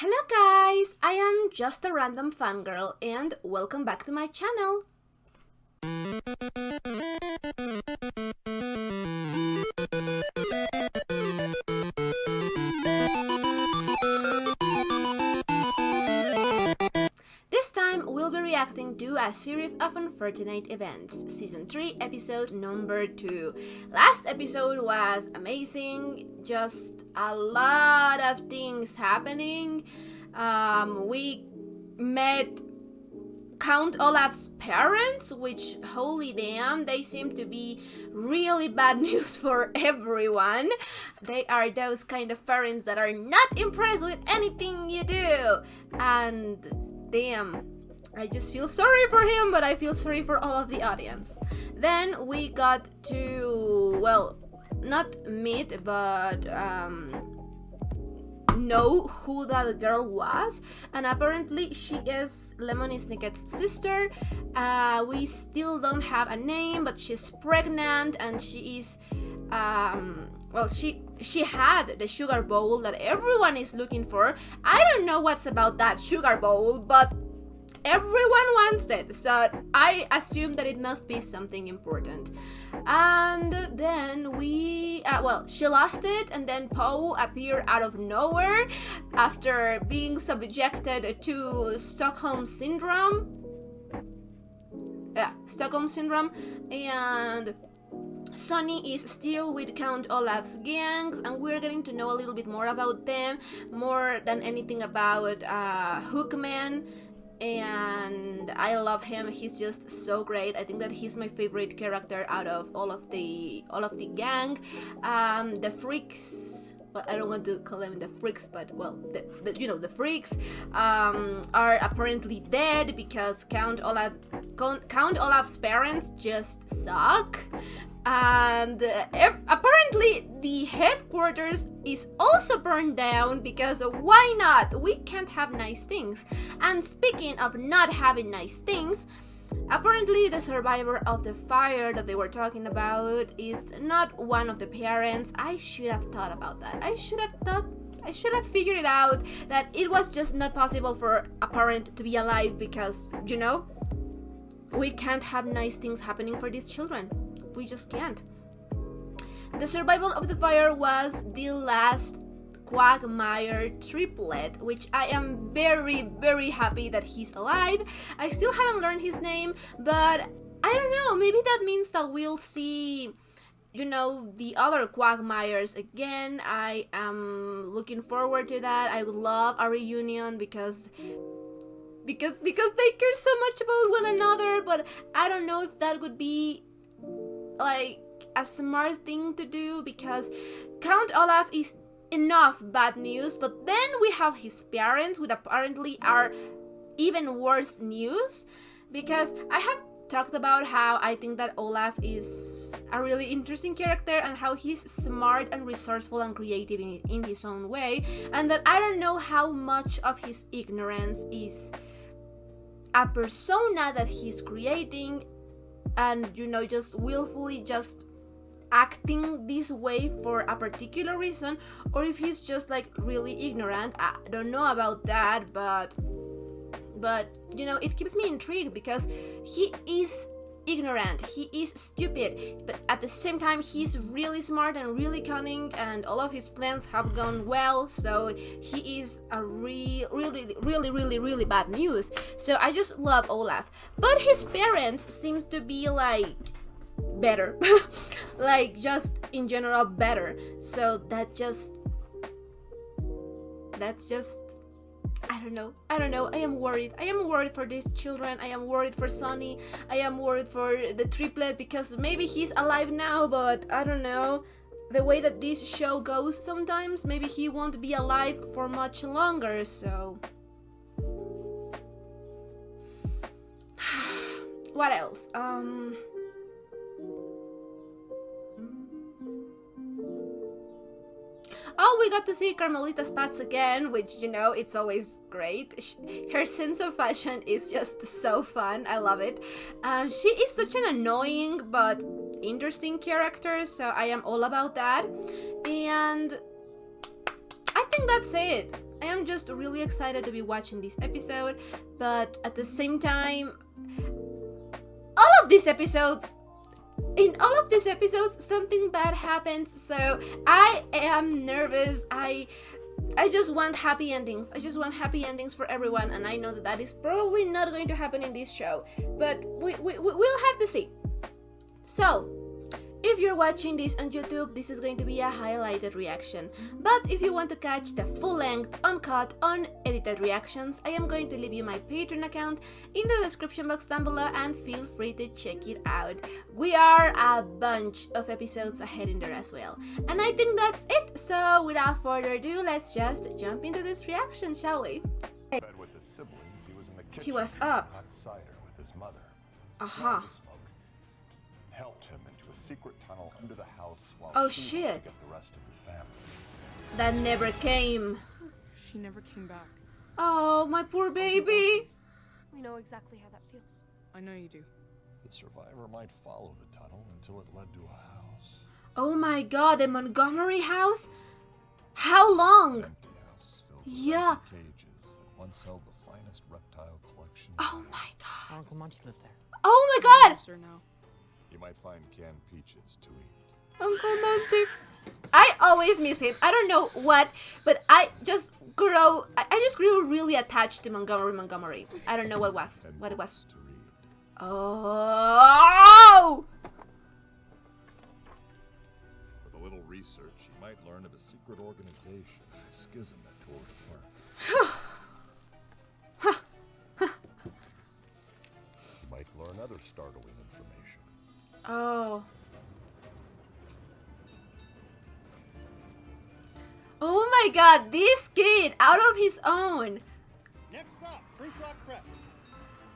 Hello guys, I am just a random fangirl and welcome back to my channel. This time we'll be reacting to a series of unfortunate events, season 3 episode number 2. Last episode was amazing, just a lot of things happening. We met Count Olaf's parents, which, holy damn, they seem to be really bad news for everyone. They are those kind of parents that are not impressed with anything you do. And damn, I just feel sorry for him, but I feel sorry for all of the audience. Then we got to, well, not meet, but know who that girl was, and apparently she is Lemony Snicket's sister. We still don't have a name, but she's pregnant and she is well, she had the sugar bowl that everyone is looking for. I don't know what's about that sugar bowl, but everyone wants it, so I assume that it must be something important. And then she lost it, and then Poe appeared out of nowhere after being subjected to Stockholm Syndrome. Yeah, Stockholm Syndrome. And Sonny is still with Count Olaf's gangs, and we're getting to know a little bit more about them, more than anything about Hookman. And I love him. He's just so great. I think that he's my favorite character out of all of the gang. The freaks, well, I don't want to call them the freaks, but well, the freaks are apparently dead because Count Olaf's parents just suck. And apparently the headquarters is also burned down, because why not? We can't have nice things. And speaking of not having nice things, apparently the survivor of the fire that they were talking about is not one of the parents. I should have thought about that. I should have figured it out that it was just not possible for a parent to be alive, because, you know, we can't have nice things happening for these children. We just can't. The survival of the fire was the last Quagmire triplet, which I am very, very happy that he's alive. I still haven't learned his name, but I don't know, maybe that means that we'll see, you know, the other Quagmires again. I am looking forward to that. I would love a reunion because they care so much about one another, but I don't know if that would be like a smart thing to do, because Count Olaf is enough bad news, but then we have his parents, which apparently are even worse news, because I have talked about how I think that Olaf is a really interesting character and how he's smart and resourceful and creative in his own way, and that I don't know how much of his ignorance is a persona that he's creating and, you know, just willfully just acting this way for a particular reason, or if he's just like really ignorant. I don't know about that, but you know, it keeps me intrigued because he is ignorant, he is stupid, but at the same time he's really smart and really cunning, and all of his plans have gone well, so he is a really bad news. So I just love Olaf, but his parents seem to be like better like just in general better, so that's just I don't know. I am worried for these children. I am worried for Sonny. I am worried for the triplet, because maybe he's alive now, but I don't know, the way that this show goes sometimes, maybe he won't be alive for much longer, so what else? Oh, we got to see Carmelita Spatz again, which, you know, it's always great. Her sense of fashion is just so fun. I love it. She is such an annoying but interesting character, so I am all about that. And I think that's it. I am just really excited to be watching this episode, but at the same time, in all of these episodes, something bad happens, so I am nervous. I just want happy endings. I just want happy endings for everyone, and I know that that is probably not going to happen in this show, but we'll have to see. So, if you're watching this on YouTube, this is going to be a highlighted reaction. But if you want to catch the full-length, uncut, unedited reactions, I am going to leave you my Patreon account in the description box down below, and feel free to check it out. We are a bunch of episodes ahead in there as well. And I think that's it. So without further ado, let's just jump into this reaction, shall we? With the siblings, he was in the kitchen. He was up. Hot cider with his mother. Uh-huh. Helped him into a secret tunnel under the house while Oh, she went shit. to get the rest of the family. That never came. She never came back. Oh, my poor baby. We know exactly how that feels. I know you do. The survivor might follow the tunnel until it led to a house. Oh my god, the Montgomery house? How long? Empty house filled with Yeah. empty cages that once held the finest reptile collection. Oh my god. Our Uncle Monty lived there. Oh my god. Sir, now. You might find canned peaches to eat. Uncle Monty. I always miss him. I don't know what, but I just grew really attached to Montgomery. I don't know what it was. And What it books was. to read. Oh! With a little research, you might learn of a secret organization, a schism that tore it apart. You might learn other startling information. Oh. Oh my god, this kid out of his own. Next stop, Proof Rock Prep.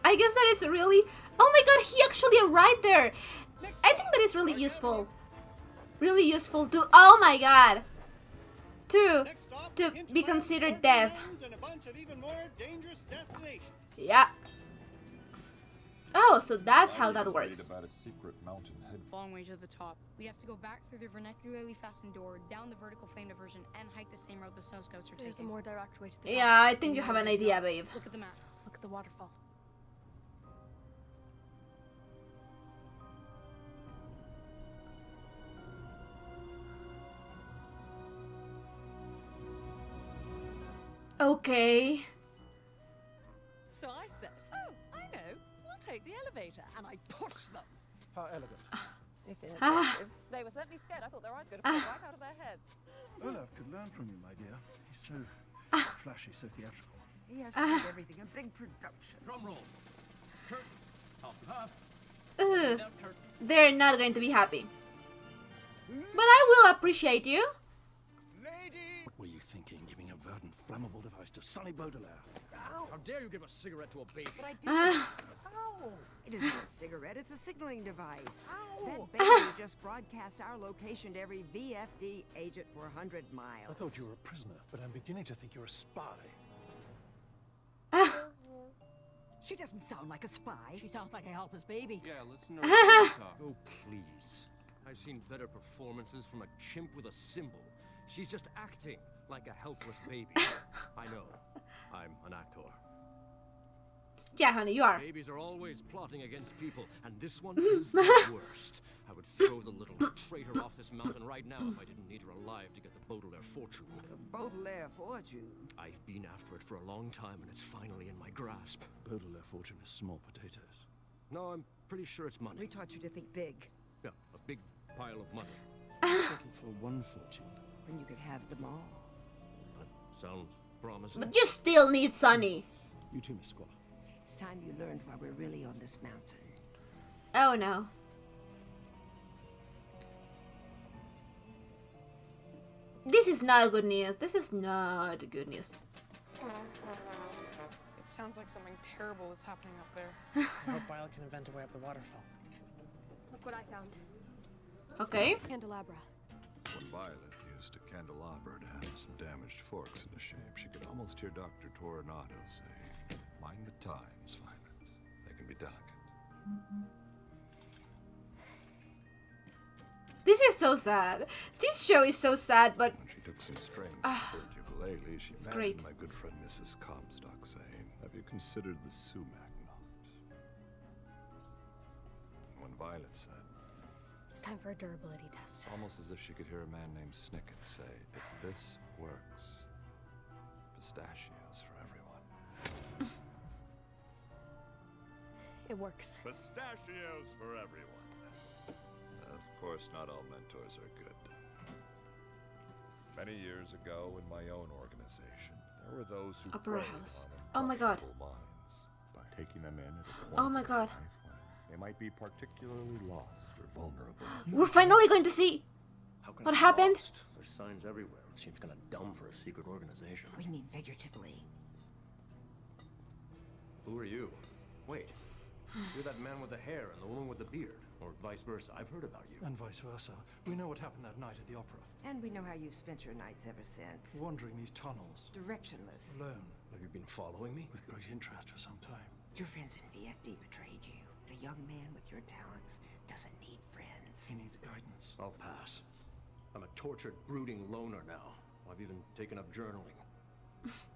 I guess that it's really... Oh my god, he actually arrived there. I think that is really useful. Really useful to... Oh my god. To Next stop, be Hinchcliffe, considered Orphan death. Mountains, and a bunch of even more dangerous destinations. Yeah. Oh, so that's how that Read works. about a secret mountain head. Long way to the top. We'd have to go back through the vernacularly fastened door, down the vertical flame diversion, and hike the same road the snow scouts are There's a taking. more direct way to the Yeah, I think you have an idea, babe. Look at the map. Look at the waterfall. Okay. So I said, oh, I know, we'll take the elevator. And I pushed them. How elegant. Ah. They were certainly scared. I thought their eyes were going to pop right out of their heads. Olaf could learn from you, my dear. He's so flashy, so theatrical. He has to make everything a big production. Drum roll. Kurt. Half and half. Ugh. Down, Kurt. They're not going to be happy. But I will appreciate you. Lady! What were you thinking, giving a verdant, flammable device to Sonny Baudelaire? How dare you give a cigarette to a baby? But I did. Ah. Ow! It isn't a cigarette, it's a signaling device. That baby just broadcast our location to every VFD agent for 100 miles. I thought you were a prisoner, but I'm beginning to think you're a spy. She doesn't sound like a spy. She sounds like a helpless baby. Yeah, listen to her talk. Oh, please. I've seen better performances from a chimp with a symbol. She's just acting like a helpless baby. I know. I'm an actor. Yeah, honey, you are. Babies are always plotting against people, and this one is the worst. I would throw the little traitor off this mountain right now if I didn't need her alive to get the Baudelaire fortune. The Baudelaire fortune. I've been after it for a long time, and it's finally in my grasp. Baudelaire fortune is small potatoes. No, I'm pretty sure it's We money. taught you to think big, Yeah, a big pile of money. Settle for one fortune. when you could have them all. That sounds promising. But you still need Sunny. You too, Miss Squaw. It's time you learned why we're really on this mountain. Oh no. This is not good news. This is not good news. It sounds like something terrible is happening up there. I hope Violet can invent a way up the waterfall. Look what I found. Okay. Candelabra. When Violet used a candelabra to have some damaged forks in the shape, she could almost hear Dr. Tornado say, "Mind the tines, Violet. They can be delicate." This is so sad. This show is so sad, but When she took some strange spiritual Lately, she It's imagined great. my good friend Mrs. Comstock saying, "Have you considered the sumac knot?" When Violet said, It's time for a durability test. almost as if she could hear a man named Snicket say, "If this works, pistachios for everyone." It works. Pistachios for everyone. Of course, not all mentors are good. Many years ago, in my own organization, there were those who Opera preyed house. on Oh my God. impressionable minds by taking them in at a point Oh my in God. life when they might be particularly lost or vulnerable. We're finally going to see How can what I be happened. lost? There's signs everywhere. It seems kind of dumb for a secret organization. We mean figuratively. Who are you? Wait. You're that man with the hair and the woman with the beard. Or vice versa. I've heard about you. And vice versa. We know what happened that night at the opera. And we know how you've spent your nights ever since. Wandering these tunnels, Directionless. alone, Have you been following me? with great interest for some time. Your friends in VFD betrayed you. A young man with your talents doesn't need friends. He needs guidance. I'll pass. I'm a tortured, brooding loner now. I've even taken up journaling.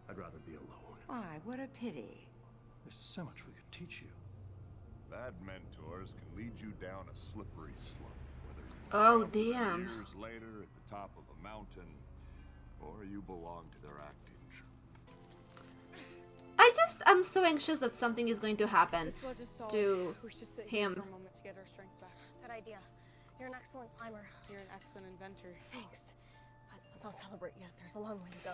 I'd rather be alone. Why, what a pity. There's so much we could teach you. Bad mentors can lead you down a slippery slope, whether you Oh, encounter them damn. years later at the top of a mountain, or you belong to their acting troupe. I'm so anxious that something is going to happen This ledge is solid. to We should sit him. here for a moment to get our strength back. Good idea. You're an excellent climber. You're an excellent inventor. Thanks. But let's not celebrate yet. There's a long way to go.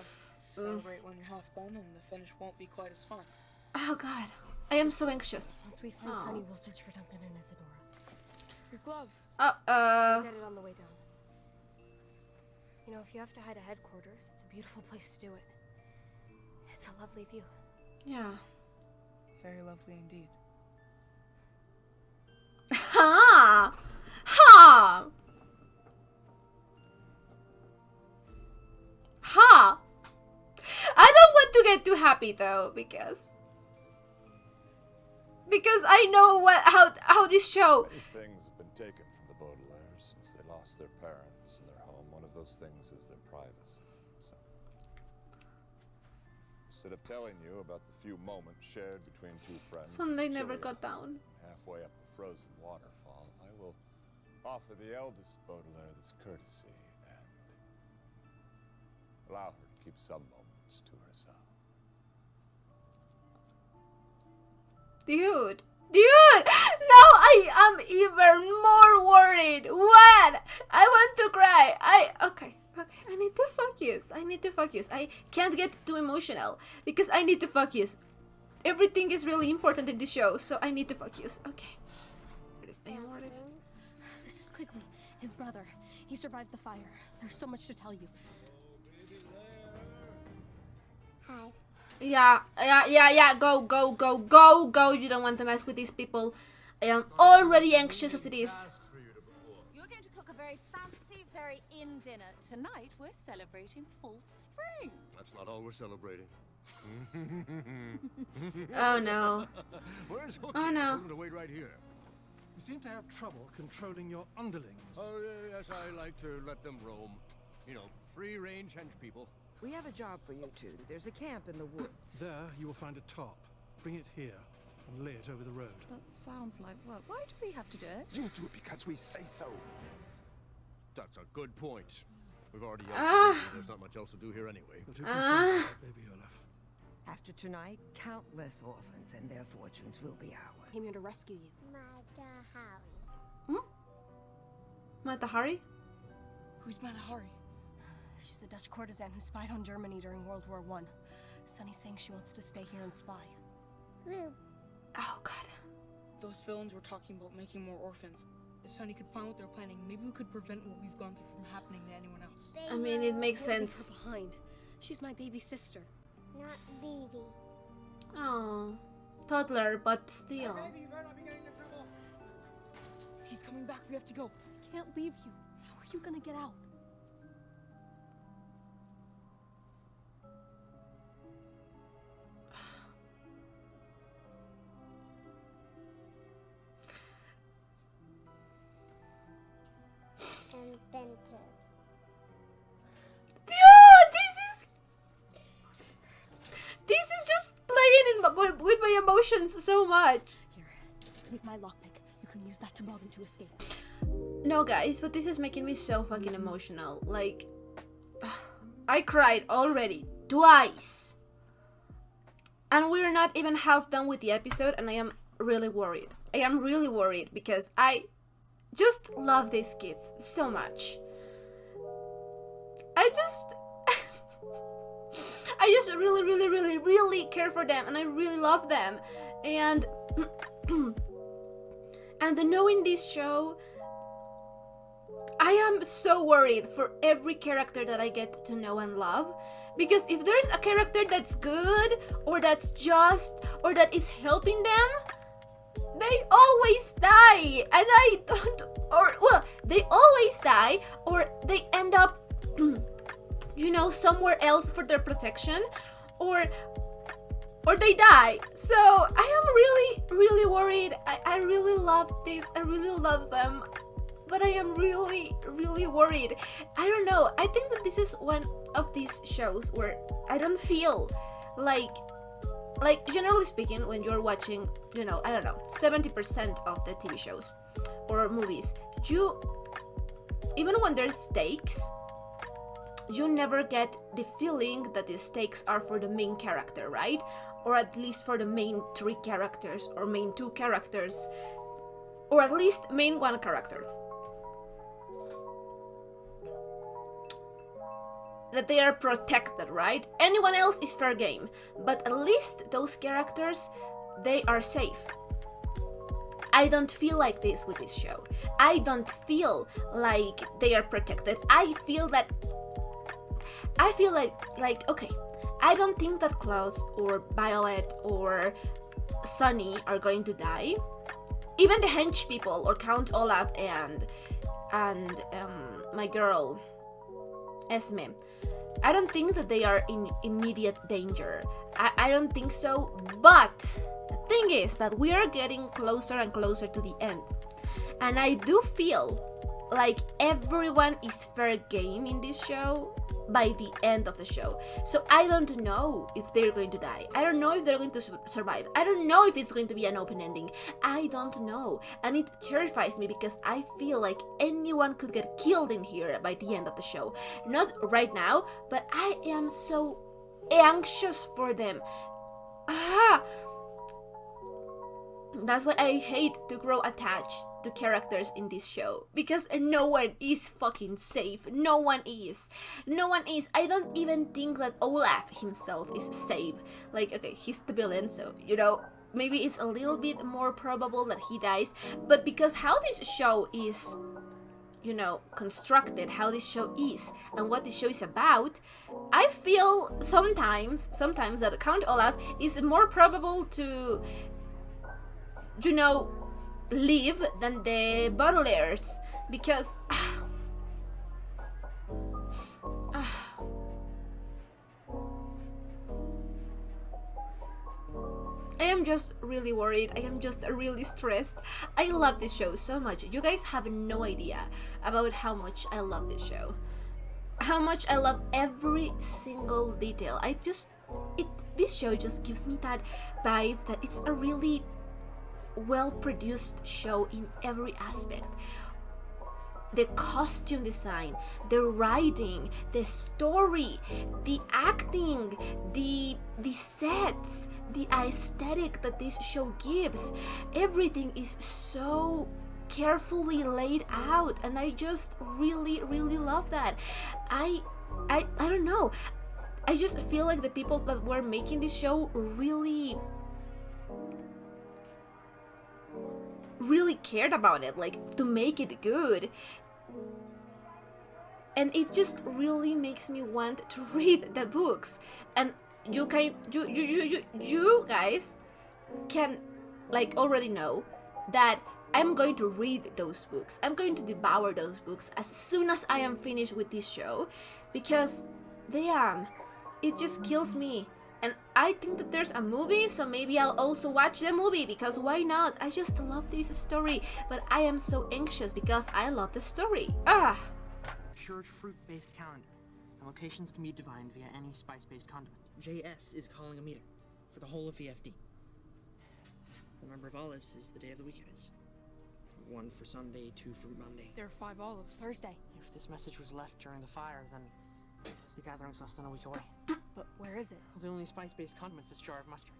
Celebrate when you're half done and the finish won't be quite as fun. Oh God, I am so anxious. Once we find Oh. Sunny, we'll search for Duncan and Isadora. Your glove. Oh, Get it on the way down. You know, if you have to hide at headquarters, it's a beautiful place to do it. It's a lovely view. yeah. Very lovely indeed. Ha! Ha! Ha! I don't want to get too happy though, because I know how this show. Many things have been taken from the Baudelaires since they lost their parents and their home. One of those things is their privacy. So, instead of telling you about the few moments shared between two friends, Sunday in never Chile, got down. halfway up a frozen waterfall, I will offer the eldest Baudelaire this courtesy and allow her to keep some moments to herself. Dude! Now I am even more worried. What? I want to cry. Okay. I need to focus. I can't get too emotional because I need to focus. Everything is really important in this show, so I need to focus. Okay. I am worried. This is Quigley, his brother. He survived the fire. There's so much to tell you. Hi. Yeah. Go. You don't want to mess with these people. I am already anxious as it is. You're going to cook a very fancy, very in dinner. Tonight, we're celebrating full spring. That's not all we're celebrating. Oh no. Where's Hooky? Oh, no. Tell him to wait right here. You seem to have trouble controlling your underlings. Oh, yes, I like to let them roam. You know, free-range hench people. We have a job for you two. There's a camp in the woods. There you will find a top. Bring it here and lay it over the road. That sounds like work. Why do we have to do it? You do it because we say so. That's a good point. We've already there's not much else to do here anyway. But who can say that, baby Olaf? After tonight, countless orphans and their fortunes will be ours. Came here to rescue you. Mata Hari. Mata Hari? Who's Matahari? She's a Dutch courtesan who spied on Germany during World War I. Sunny's saying she wants to stay here and spy. Woo. Oh God. Those villains were talking about making more orphans. If Sunny could find what they're planning, maybe we could prevent what we've gone through from happening to anyone else. I mean, it makes Don't leave sense. her behind. She's my baby sister. Not baby. Oh, toddler, but still. He's coming back. We have to go. Can't leave you. How are you gonna get out? Inventor. Dude, this is with my emotions so much. Here, take my lockpick. You can use that toboggan to escape. No, guys, but this is making me so fucking emotional. Like, I cried already twice. And we're not even half done with the episode, and I am really worried. I am really worried because I just love these kids so much. I just really care for them, and I really love them. And and knowing this show, I am so worried for every character that I get to know and love. Because if there's a character that's good, or that's just, or that is helping them, they always die. And I don't, or, well, they always die, or they end up, you know, somewhere else for their protection, or they die. So I am really worried. I really love this. I really love them. But I am really worried. I don't know. I think that this is one of these shows where I don't feel like generally speaking, when you're watching, you know, I don't know, 70% of the TV shows or movies, you, even when there's stakes, you never get the feeling that the stakes are for the main character, right? Or at least for the main 3 characters, or main 2 characters, or at least main 1 character. That they are protected, right? Anyone else is fair game, but at least those characters, they are safe. I don't feel like this with this show. I don't feel like they are protected. I feel like okay, I don't think that Klaus or Violet or Sunny are going to die. Even the hench people, or Count Olaf and my girl Esme, I don't think that they are in immediate danger. I don't think so, but the thing is that we are getting closer and closer to the end. And I do feel like everyone is fair game in this show by the end of the show. So I don't know if they're going to die. I don't know if they're going to survive. I don't know if it's going to be an open ending. I don't know. And it terrifies me because I feel like anyone could get killed in here by the end of the show. Not right now, but I am so anxious for them. That's why I hate to grow attached to characters in this show, because no one is fucking safe. No one is. I don't even think that Olaf himself is safe. Like, okay, he's the villain, so, you know, maybe it's a little bit more probable that he dies, but because how this show is, you know, constructed, how this show is, and what this show is about, I feel sometimes that Count Olaf is more probable to, you know, live than the Baudelaires, because I am just really worried. I am just really stressed. I love this show so much. You guys have no idea about how much I love this show. How much I love every single detail. This show just gives me that vibe that it's a really well-produced show in every aspect. The costume design, the writing, the story, the acting, the sets, the aesthetic that this show gives. Everything is so carefully laid out, and I just really love that. I don't know. I just feel like the people that were making this show really cared about it, like, to make it good. And it just really makes me want to read the books. And you guys can, like, already know that I'm going to read those books. I'm going to devour those books as soon as I am finished with this show, because damn, it just kills me. And I think that there's a movie, so maybe I'll also watch the movie, because why not? I just love this story, but I am so anxious because I love the story. Pure fruit-based calendar. And locations can be divined via any spice-based condiment. JS is calling a meeting for the whole of VFD. number of olives is the day of the week it is. 1 for Sunday, 2 for Monday. There are 5 olives. Thursday. If this message was left during the fire, then the gathering's less than a week away. But where is it? The only spice-based condiments is jar of mustard.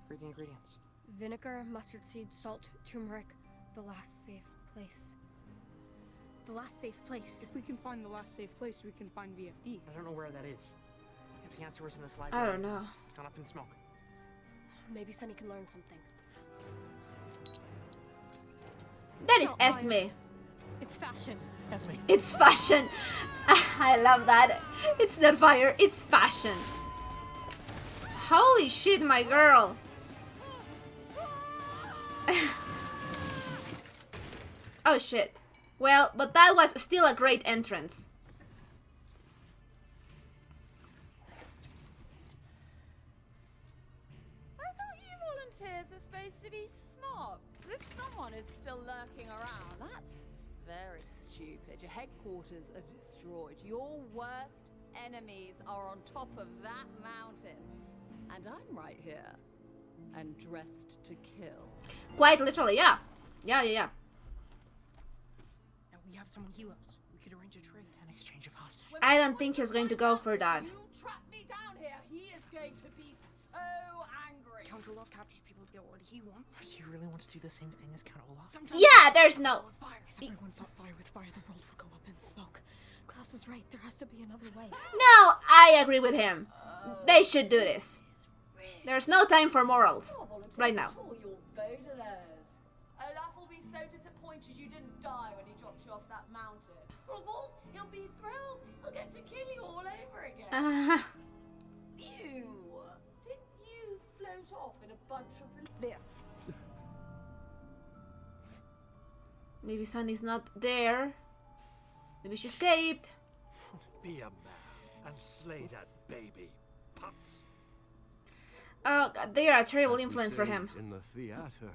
Read the ingredients. Vinegar, mustard seed, salt, turmeric. The last safe place. The last safe place. If we can find the last safe place, we can find VFD. I don't know where that is. If the answer was in this library, I don't know. it's gone up in smoke. Maybe Sunny can learn something. That is Esme. It's fashion. Esme. It's fashion. I love that. It's not fire, it's fashion. Holy shit, my girl. Oh shit. Well, but that was still a great entrance. I thought you volunteers are supposed to be smart. If someone is still lurking around, that's very stupid. Your headquarters are destroyed. Your worst enemies are on top of that mountain. And I'm right here. And dressed to kill. Quite literally, yeah. Yeah. Now we have someone he loves. We could arrange a trade, an exchange of hostages. I don't think he's going to go for that. You trap me down here. He is going to be so angry. Count Olaf captures people to get what he wants. Do you really want to do the same thing as Count Olaf? Yeah, there's no... If everyone fought fire with fire, the world would go up in smoke. Klaus is right. There has to be another way. No, I agree with him. They should do this. There's no time for morals right now. Olaf will be so disappointed you didn't die when he dropped you off that mountain. Of course, he'll be thrilled. He'll get to kill you all over again. Ew. Didn't you float off in a bunch of Lift. Maybe Sunny's not there. Maybe she escaped. Be a man and slay that baby. Putz. Oh god, they are a terrible As we influence for say him. In the theater.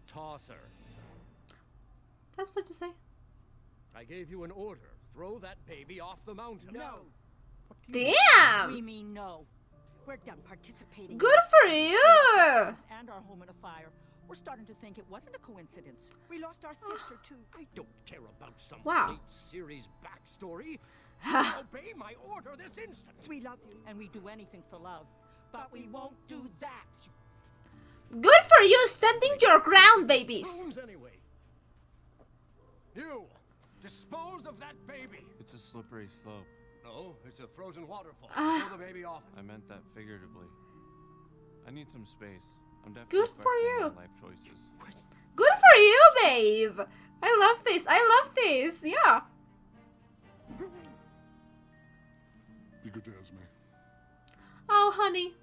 Toss her. That's what you say. I gave you an order. Throw that baby off the mountain. No. Damn! We mean no. We're done participating. Good for you! And our home in a fire. We're starting to think it wasn't a coincidence. We lost our sister too. I don't care about some Wow. late series backstory. Obey my order this instant. We love you and we do anything for love. But we won't do that. Good for you, standing your ground, babies. Spoons anyway. You dispose of that baby. It's a slippery slope. No, it's a frozen waterfall. Throw the baby off. I meant that figuratively. I need some space. I'm definitely Good for questioning you. my life choices. Good for you, babe. I love this. I love this. Yeah. Be good to Esme. Oh, honey.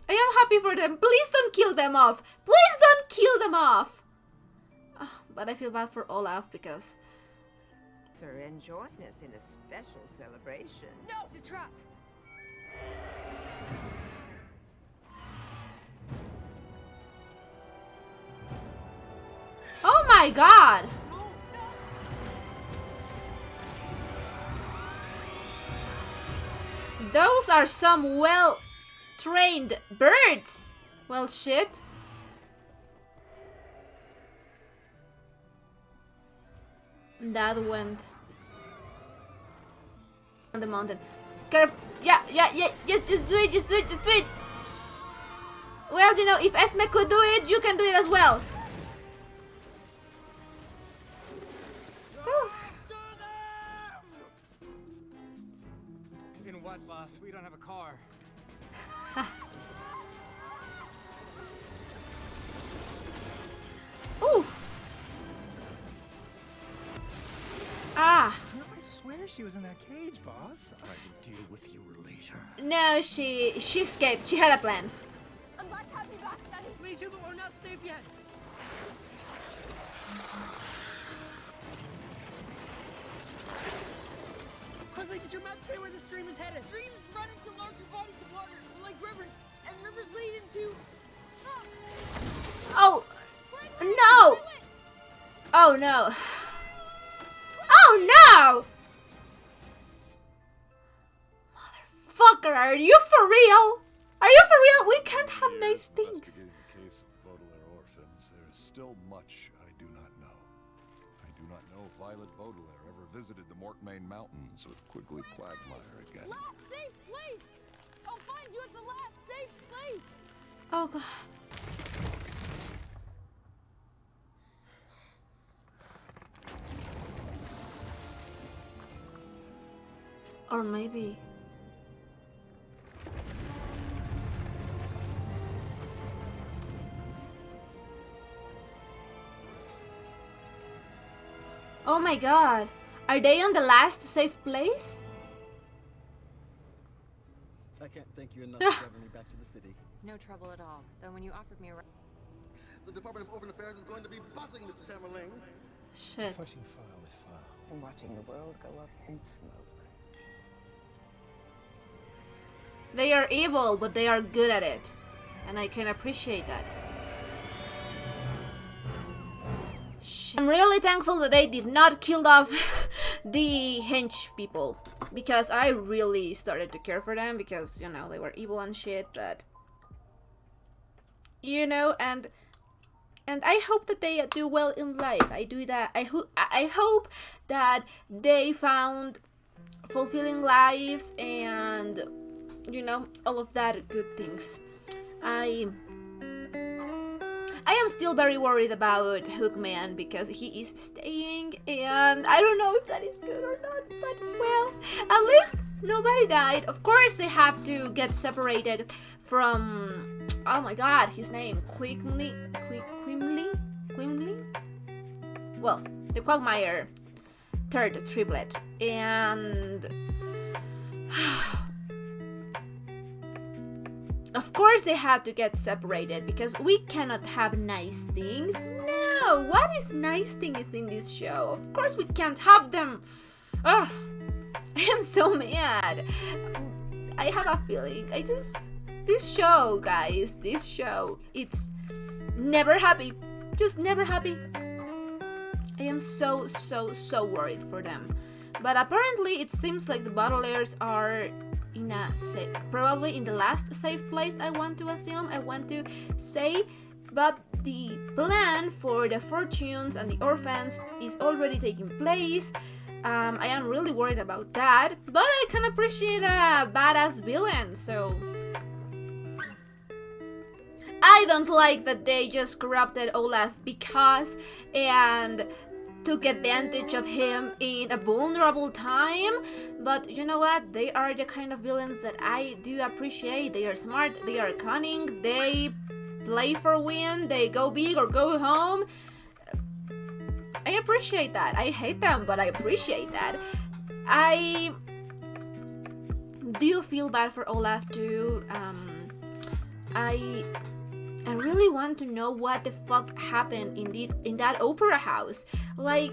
I am happy for them. Please don't kill them off. Please don't kill them off. But I feel bad for Olaf because... Sir, and join us in a special celebration. No, it's a trap. Oh my god! Those are some well-trained birds! Well, shit. That went on the mountain. Careful. Yeah, just do it, just do it. Well, you know, if Esme could do it, you can do it as well. In what, boss? We don't have a car. Oof. Ah. I swear she was in that cage, boss. I will deal with you later. No, she escaped. She had a plan. I'm glad to have you back, Sunny. Me too, but we're not safe yet. Quickly, does your map say where the stream is headed? Streams run into larger bodies of water, like rivers, and rivers lead into... Oh. No. Oh no. Oh no! Motherfucker, are you for real? Are you for real? We can't have nice things. Investigating the case of Baudelaire orphans, there is still much I do not know. I do not know if Violet Baudelaire ever visited the Morkmane Mountains with Quigley Quagmire again. Last safe place! I'll find you at the last safe place! Oh god. Or maybe. Oh my god. Are they on the last safe place? I can't thank you enough for driving me back to the city. No trouble at all. Though when you offered me a The Department of Orphan Affairs is going to be buzzing, Mr. Tamerlane. Shit. Fighting fire with fire. And watching the world go up in smoke. They are evil, but they are good at it. And I can appreciate that. Shit. I'm really thankful that they did not kill off the hench people. Because I really started to care for them. Because, you know, they were evil and shit. But, you know, and I hope that they do well in life. I hope that they found fulfilling lives and, you know, all of that good things. I am still very worried about Hookman because he is staying and I don't know if that is good or not, but well, at least nobody died. Of course they have to get separated from, oh my god, his name, Quimley? Well, the Quagmire third triplet, and of course they had to get separated because we cannot have nice things. No, what is nice things in this show? Of course we can't have them. Ugh, I am so mad. I have a feeling. This show, guys, it's never happy. Just never happy. I am so worried for them. But apparently it seems like the Baudelaires are in a probably in the last safe place, I want to say, but the plan for the Fortunes and the orphans is already taking place. I am really worried about that, but I can appreciate a badass villain, so I don't like that they just corrupted Olaf because and took advantage of him in a vulnerable time. But you know what? They are the kind of villains that I do appreciate. They are smart, they are cunning, they play for win, they go big or go home. I appreciate that. I hate them, but I appreciate that. I do feel bad for Olaf too. I really want to know what the fuck happened in that opera house. Like,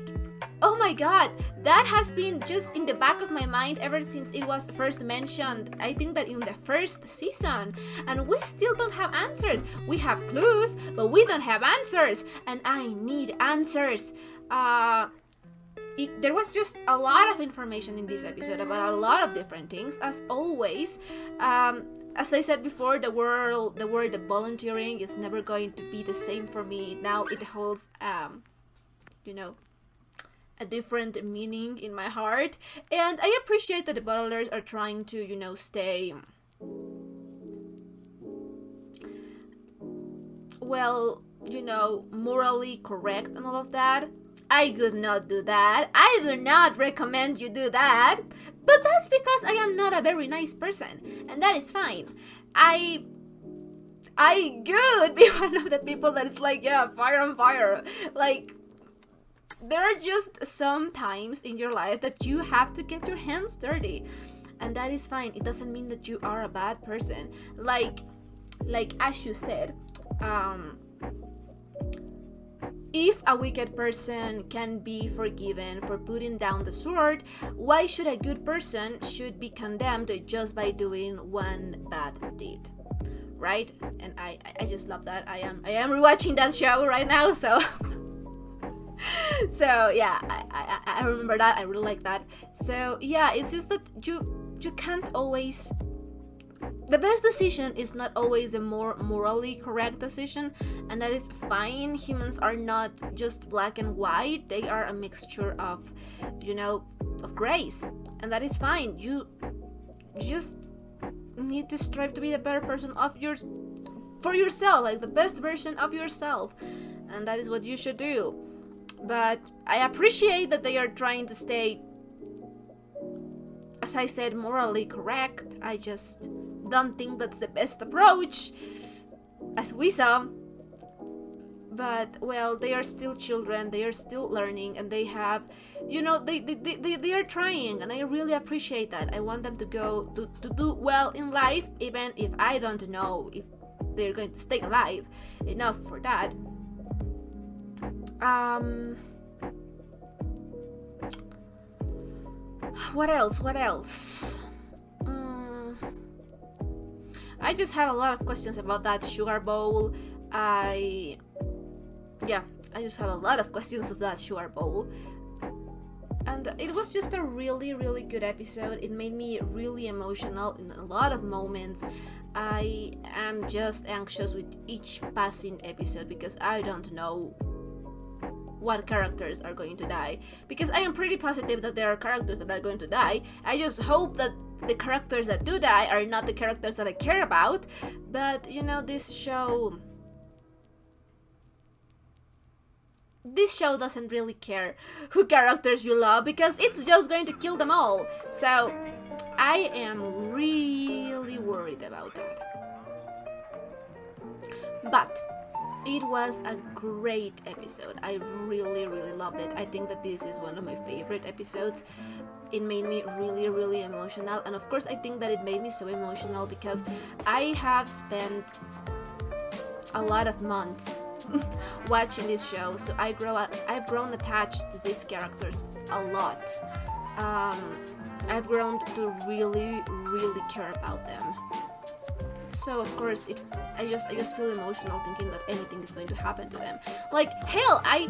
oh my god, that has been just in the back of my mind ever since it was first mentioned. I think that in the first season, and we still don't have answers. We have clues, but we don't have answers, and I need answers. There was just a lot of information in this episode about a lot of different things, as always. As I said before, the word volunteering is never going to be the same for me. Now it holds, you know, a different meaning in my heart. And I appreciate that the Baudelaires are trying to, you know, stay, well, you know, morally correct and all of that. I could not do that. I do not recommend you do that. But that's because I am not a very nice person. And that is fine. I could be one of the people that is like, yeah, fire on fire. Like, there are just some times in your life that you have to get your hands dirty. And that is fine. It doesn't mean that you are a bad person. Like as you said, if a wicked person can be forgiven for putting down the sword, why should a good person should be condemned just by doing one bad deed? Right? And I just love that. I am rewatching that show right now, so so yeah, I remember that. I really like that. So yeah, it's just that you can't always the best decision is not always a more morally correct decision, and that is fine. Humans are not just black and white, they are a mixture of, of grays, and that is fine. You just need to strive to be the better person for yourself, like the best version of yourself, and that is what you should do. But I appreciate that they are trying to stay, as I said, morally correct. I just don't think that's the best approach, as we saw. But well, they are still children, they are still learning, and they have, they are trying, and I really appreciate that. I want them to go to do well in life, even if I don't know if they're going to stay alive enough for that. What else? I just have a lot of questions about that sugar bowl. I just have a lot of questions of that sugar bowl. And it was just a really, really good episode. It made me really emotional in a lot of moments. I am just anxious with each passing episode because I don't know what characters are going to die. Because I am pretty positive that there are characters that are going to die. I just hope that the characters that do die are not the characters that I care about. But, this show doesn't really care who characters you love because it's just going to kill them all. So I am really worried about that. But it was a great episode. I really, really loved it. I think that this is one of my favorite episodes. It made me really, really emotional. And of course, I think that it made me so emotional because I have spent a lot of months watching this show, so I've grown attached to these characters a lot. I've grown to really, really care about them. So of course, I just feel emotional thinking that anything is going to happen to them. Like hell, I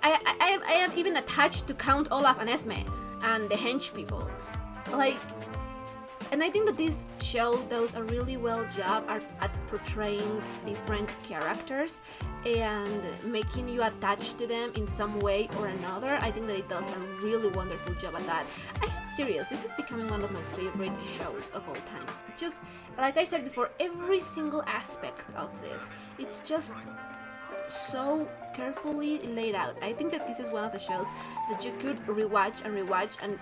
am even attached to Count Olaf and Esme and the hench people. And I think that this show does a really well job at portraying different characters and making you attached to them in some way or another. I think that it does a really wonderful job at that. I am serious, this is becoming one of my favorite shows of all times. Just, like I said before, every single aspect of this, it's just so carefully laid out. I think that this is one of the shows that you could rewatch and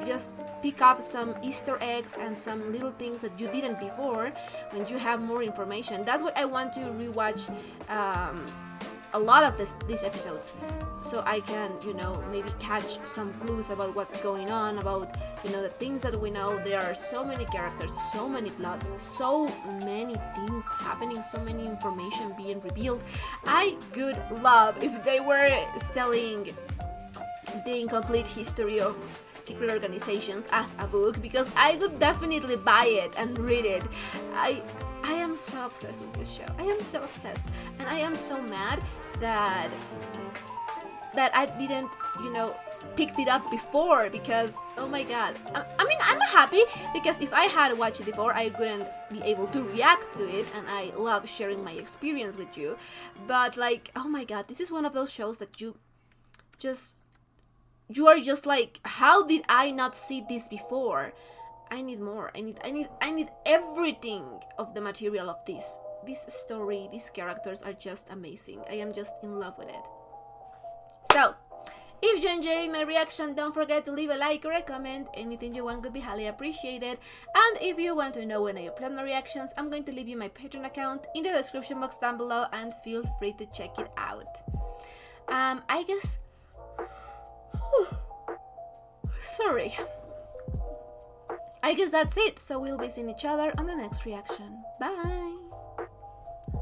just pick up some Easter eggs and some little things that you didn't before when you have more information. That's why I want to rewatch a lot of these episodes, so I can, maybe catch some clues about what's going on, about, the things that we know. There are so many characters, so many plots, so many things happening, so many information being revealed. I would love if they were selling the incomplete history of secret organizations as a book, because I would definitely buy it and read it. I am so obsessed with this show. I am so obsessed, and I am so mad that I didn't, picked it up before, because oh my god. I mean, I'm happy because if I had watched it before, I wouldn't be able to react to it, and I love sharing my experience with you. But oh my god, this is one of those shows that you are just like, how did I not see this before? I need more. I need everything of the material of this story. These characters are just amazing. I am just in love with it. So, if you enjoyed my reaction, don't forget to leave a like or a comment. Anything you want would be highly appreciated. And if you want to know when I upload my reactions, I'm going to leave you my Patreon account in the description box down below, and feel free to check it out. I guess... Sorry. I guess that's it, so we'll be seeing each other on the next reaction. Bye!